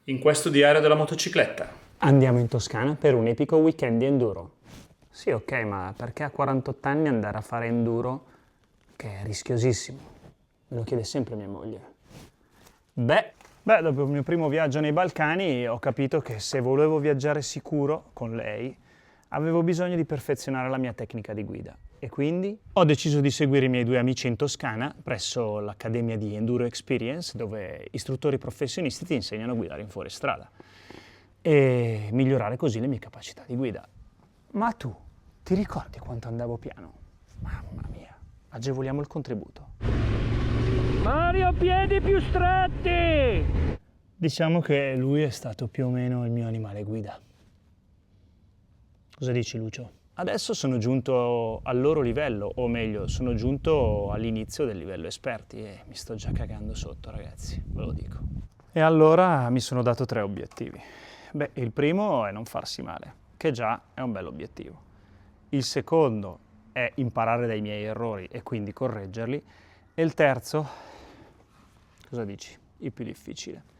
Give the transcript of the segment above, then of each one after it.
In questo diario della motocicletta. Andiamo in Toscana per un epico weekend di enduro. Sì, ok, ma perché a 48 anni andare a fare enduro, che è rischiosissimo? Me lo chiede sempre mia moglie. Beh, dopo il mio primo viaggio nei Balcani ho capito che se volevo viaggiare sicuro con lei, avevo bisogno di perfezionare la mia tecnica di guida. E quindi ho deciso di seguire i miei due amici in Toscana presso l'Accademia di Enduro Experience, dove istruttori professionisti ti insegnano a guidare in fuoristrada e migliorare così le mie capacità di guida. Ma tu, ti ricordi quanto andavo piano? Mamma mia, agevoliamo il contributo. Mario, piedi più stretti! Diciamo che lui è stato più o meno il mio animale guida. Cosa dici, Lucio? Adesso sono giunto al loro livello, o meglio, sono giunto all'inizio del livello esperti e mi sto già cagando sotto, ragazzi, ve lo dico. E allora mi sono dato 3 obiettivi. Beh, il primo è non farsi male, che già è un bell'obiettivo. Il secondo è imparare dai miei errori e quindi correggerli. E il terzo, cosa dici? Il più difficile.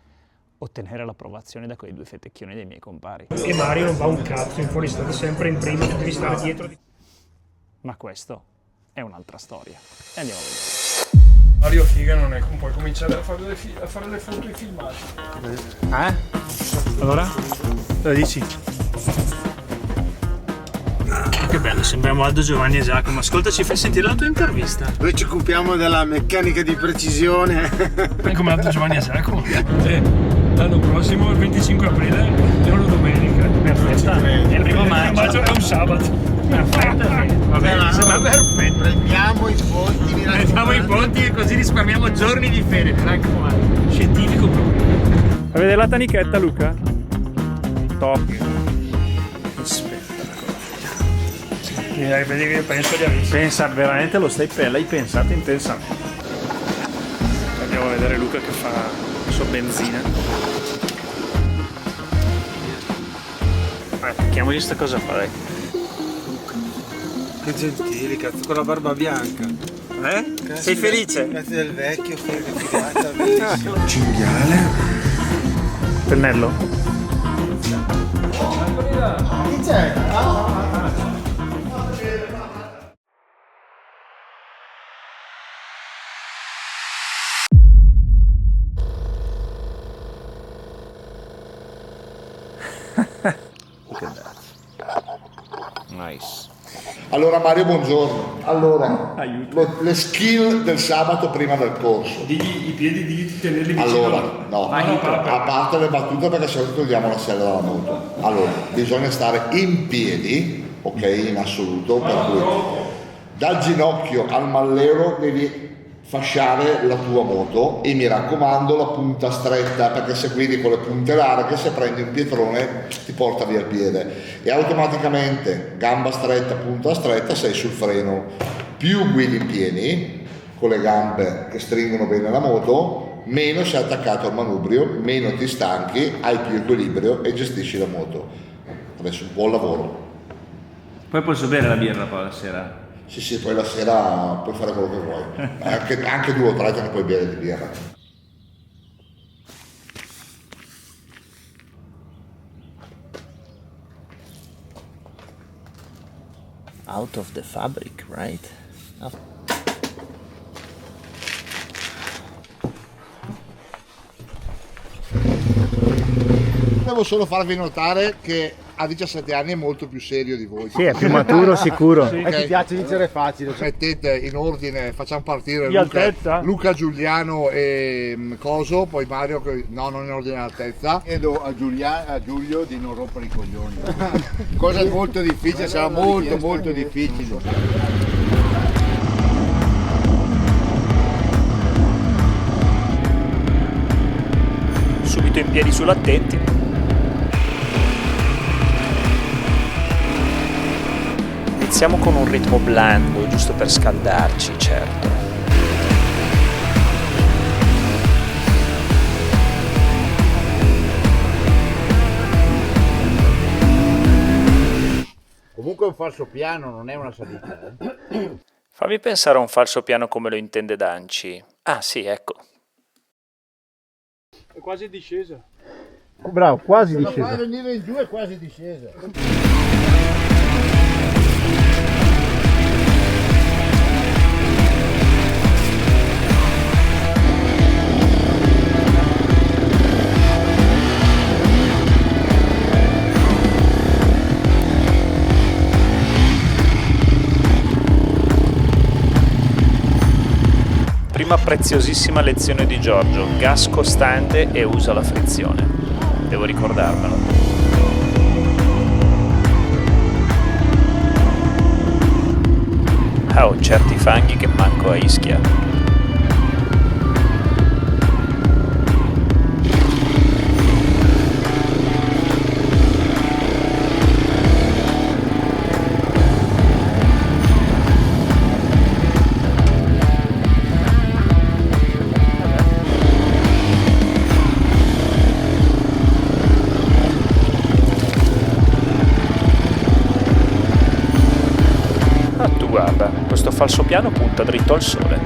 Ottenere l'approvazione da quei 2 fetecchioni dei miei compari. E Mario non va un cazzo in fuoristrada, sempre in prima, devi stare dietro. Ma questo è un'altra storia. E andiamo a vedere. Mario figa non è, puoi cominciare a fare le foto e filmati. Allora? Cosa dici? Che bello, sembriamo Aldo, Giovanni e Giacomo. Ascolta, ci fai sentire la tua intervista? Noi ci occupiamo della meccanica di precisione. Come l'altro Giovanni e Giacomo. L'anno prossimo, il 25 aprile, è una domenica. Perfetta. E il primo maggio è un sabato. Perfetto. Va bene, sembra perfetto. Prendiamo i ponti, mi raccomando. Mettiamo i ponti e così risparmiamo giorni di ferie, mi raccomando. Scientifico proprio. Vuoi vedere la tanichetta, Luca? Top. Vedi che io penso di averci. Pensa, veramente l'hai pensato intensamente. Andiamo a vedere Luca che fa la sua benzina. Chiamogli sta cosa fa, dai. Che gentili, cazzo, con la barba bianca. Cazzo, Sei felice? Cazzo del vecchio, che figata, bellissimo. Cinghiale. Pennello? Chi c'è? Nice. Allora Mario, buongiorno. Allora, le skill del sabato prima del corso. I piedi di tenerli vicino. Allora, no, a parte le battute perché se no togliamo la sella dalla moto. Allora, bisogna stare in piedi, ok, in assoluto, per cui dal ginocchio al mallero devi fasciare la tua moto e mi raccomando la punta stretta, perché se guidi con le punte larghe, se prendi un pietrone ti porta via il piede e automaticamente gamba stretta, punta stretta, sei sul freno. Più guidi in piedi con le gambe che stringono bene la moto, meno sei attaccato al manubrio, meno ti stanchi, hai più equilibrio e gestisci la moto. Adesso un buon lavoro. Poi posso bere la birra poi la sera? Sì, poi la sera puoi fare quello che vuoi. Anche 2 o 3 te ne puoi bere di birra. Out of the fabric, right? Devo solo farvi notare che a 17 anni è molto più serio di voi. Sì, è più maturo sicuro. Okay. Ti piace vincere facile. Mettete in ordine, facciamo partire Di altezza? Luca, Giuliano e Coso, poi Mario, no, non in ordine d'altezza. Chiedo a Giulio di non rompere i coglioni. Cosa molto difficile, sarà molto difficile. Subito in piedi sull'attenti. Iniziamo con un ritmo blando, giusto per scaldarci, certo. Comunque un falso piano non è una salita. Fammi pensare a un falso piano come lo intende Danci. Ah sì, ecco. È quasi discesa. Bravo, quasi Ma discesa. venire in giù è quasi discesa. Prima preziosissima lezione di Giorgio, gas costante e usa la frizione. Devo ricordarmelo. Ho certi fanghi che manco a Ischia. Guarda, questo falsopiano punta dritto al sole.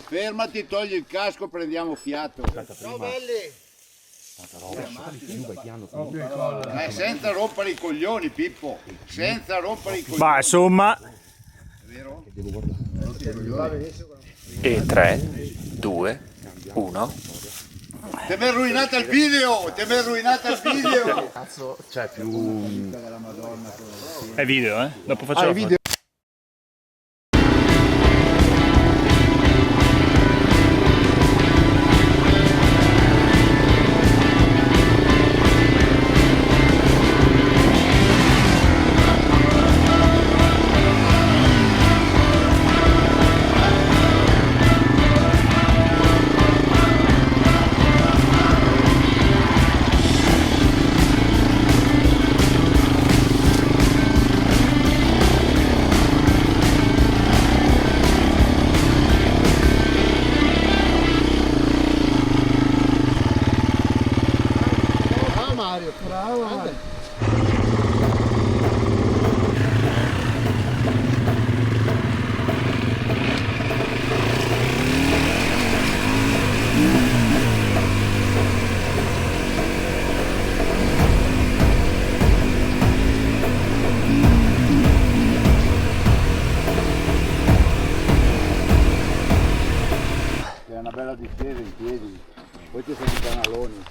Fermati, togli il casco, prendiamo fiato. Ciao belli! Senza rompere i coglioni, Pippo. Senza rompere i coglioni. Ma insomma. E 3, 2, 1. Ti mi è rovinata il video! Ti mi è rovinata il video! È video, eh? Dopo faccio la foto. È una bella discesa in piedi. Poi ci sono i canaloni.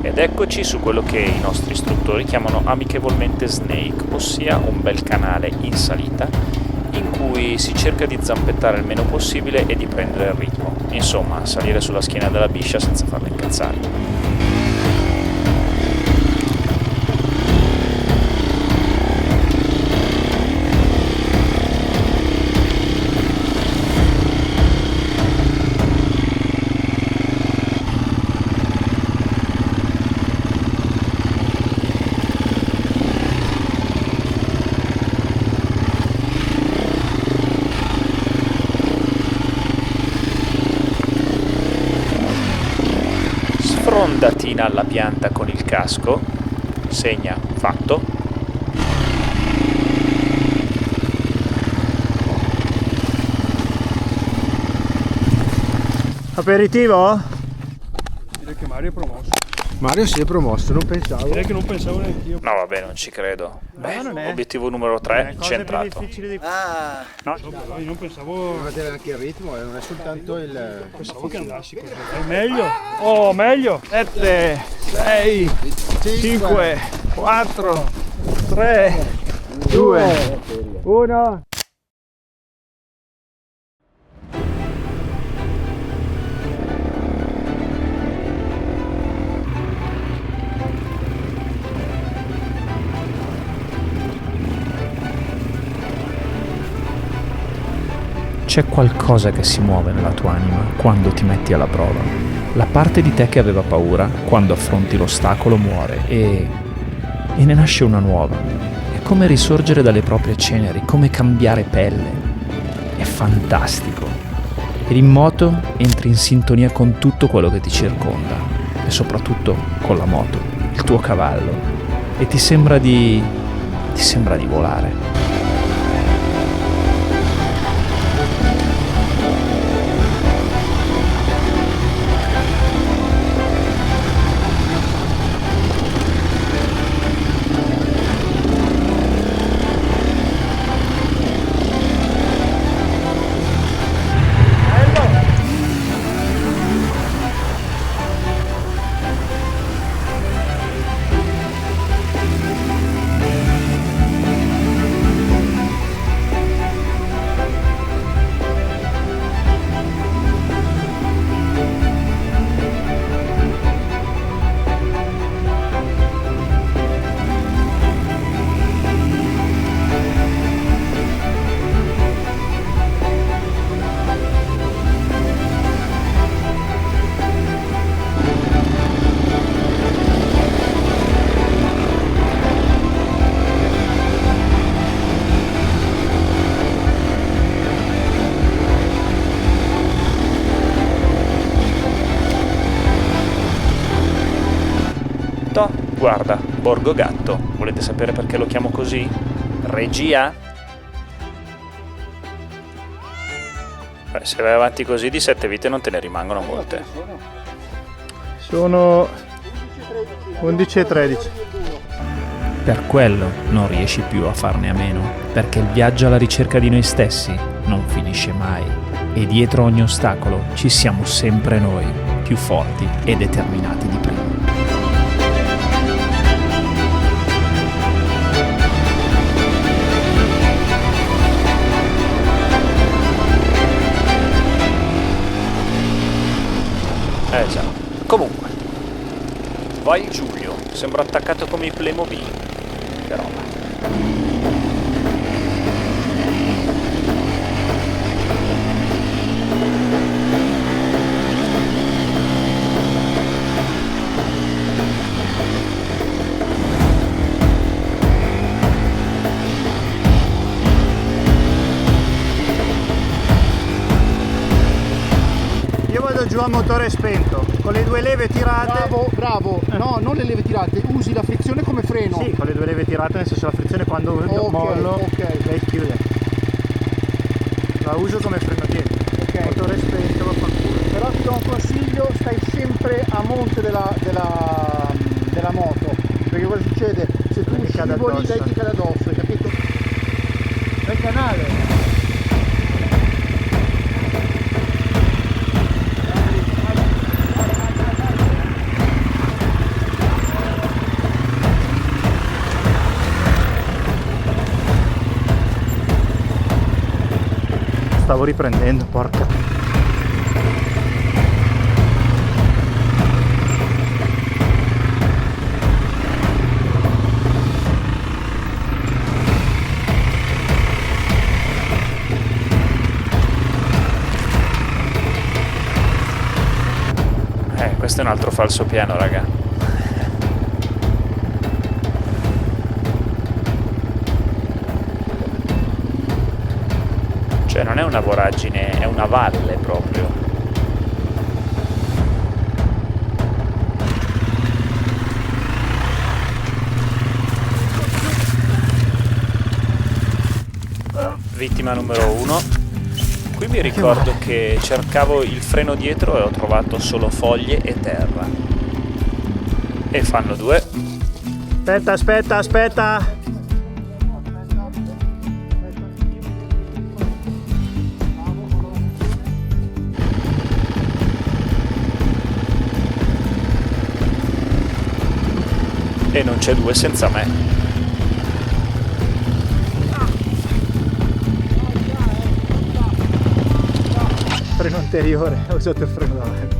Ed eccoci su quello che i nostri istruttori chiamano amichevolmente snake, ossia un bel canale in salita in cui si cerca di zampettare il meno possibile e di prendere il ritmo. Insomma, salire sulla schiena della biscia senza farla incazzare. Sfrondatina alla pianta con il casco, segna fatto. Aperitivo? Direi che Mario è promosso. Mario si è promosso, non pensavo. Direi che non pensavo neanche io. No vabbè, non ci credo. Beh, obiettivo numero 3, centrato. Io non pensavo. Vedere anche il ritmo, non è soltanto il. Pensavo che andassi così. È meglio? Oh, meglio! 7, 6, 5, 4, 3, 2, 1. C'è qualcosa che si muove nella tua anima quando ti metti alla prova. La parte di te che aveva paura, quando affronti l'ostacolo, muore e ne nasce una nuova. È come risorgere dalle proprie ceneri, come cambiare pelle. È fantastico. Ed in moto entri in sintonia con tutto quello che ti circonda e soprattutto con la moto, il tuo cavallo, e ti sembra di volare. Guarda, Borgo Gatto. Volete sapere perché lo chiamo così? Regia? Se vai avanti così di 7 vite non te ne rimangono molte. Sono 11 e 13. Per quello non riesci più a farne a meno, perché il viaggio alla ricerca di noi stessi non finisce mai. E dietro ogni ostacolo ci siamo sempre noi, più forti e determinati di prima. Già. Comunque, vai Giulio, sembra attaccato come i Playmobil. Che roba. Io vado giù a motore spento, con le 2 leve tirate. Bravo. No, non le leve tirate, usi la frizione come freno. Sì, con le 2 leve tirate, nel senso la frizione quando mollo, lei chiude. La uso come freno dietro. Motore spento, vaffanculo. Però ti do un consiglio, stai sempre a monte della moto. Perché cosa succede? Se tu scivoli lei ti cade addosso, hai capito? È il canale. Stavo riprendendo, porca. Questo è un altro falso piano, raga. Cioè non è una voragine, è una valle proprio. Vittima numero 1. Qui mi ricordo che cercavo il freno dietro e ho trovato solo foglie e terra. E fanno 2. Aspetta. E non c'è 2 senza me. Freno anteriore, ho usato il freno davanti.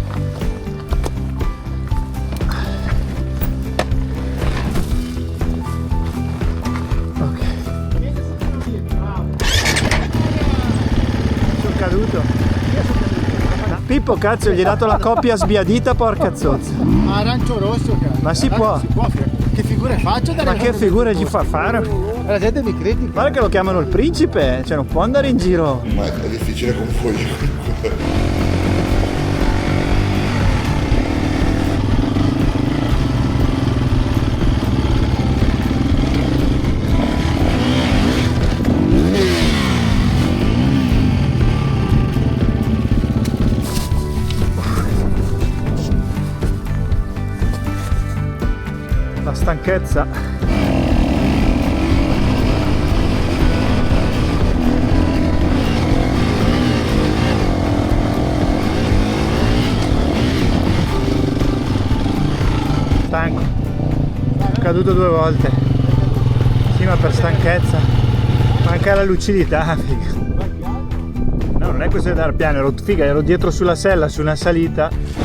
Ok. Sul caduto. Pippo, cazzo, gli hai dato la coppia sbiadita, porca zozza. Arancio rosso, cazzo. Ma si può? Che figure faccio? Ma che figura gli fa fare? La gente mi critica. Guarda che lo chiamano il principe, cioè non può andare in giro. Ma è difficile con voi. La stanchezza. Stanco. Ho caduto 2 volte. Sì, ma per stanchezza. Manca la lucidità, figa. No, non è questione di andare piano, ero dietro sulla sella, su una salita.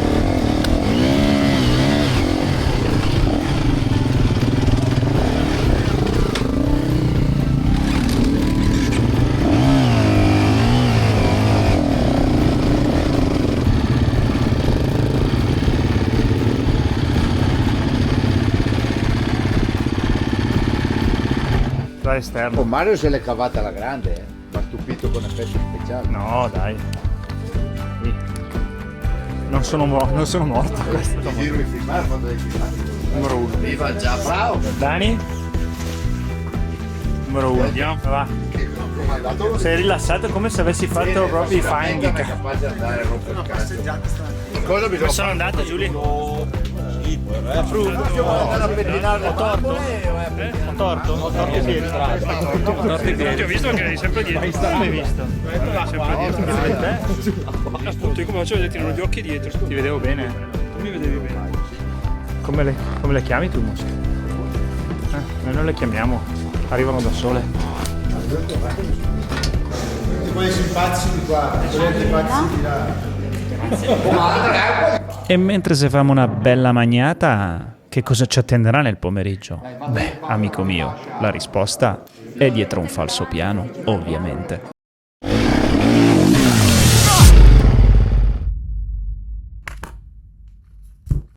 Esterno. Oh, Mario se l'è cavata alla grande, ma stupito con effetti speciali. No, dai. Non sono morto. Giro i filmati quando hai filmato. Numero 1. Viva già, bravo! Dani? Numero 1. Andiamo. Va. Sei rilassato come se avessi fatto proprio i finding. Capace di andare a rompere il cazzo. Cosa mi Come sono andate, Giulio? andare a pettinare le torto? Ho torto? Ho torto i piedi. Ti ho visto perché eri sempre dietro. Come hai visto? Sempre dietro. Appunto, io come facevo a tirano gli occhi dietro. Ti vedevo bene. Tu mi vedevi bene. Come le chiami tu, mosche? Noi non le chiamiamo, arrivano da sole. Quelli simpatici di qua, quelli antipatici di là. E mentre se famo una bella magnata, che cosa ci attenderà nel pomeriggio? Beh, amico mio, la risposta è dietro un falso piano, ovviamente.